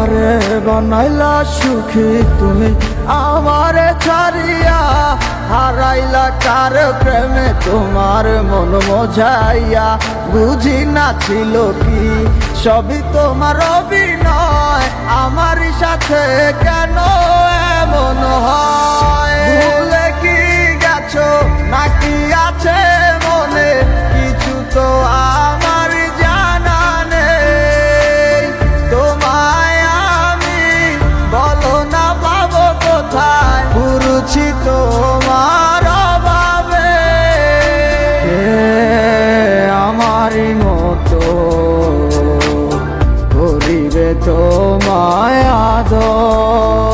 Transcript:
কারে বানাইলা সুখী তুমি আমারে ছাড়িয়া, হারাইলা কার প্রেমে তোমার মন মজাইয়া। বুঝি না ছিল কি সবই তোমার অভিনয়, আমার সাথে কেন এমন হয়? ভুলে কি গেছো নাকি আছে মনে কিছু তো আমার জানা নেই। তোমায় আমি বলো না পাবো কোথায়, ঘুরছি তোমার অভাবে। আমারই মতো করিবে তোমায় আদর।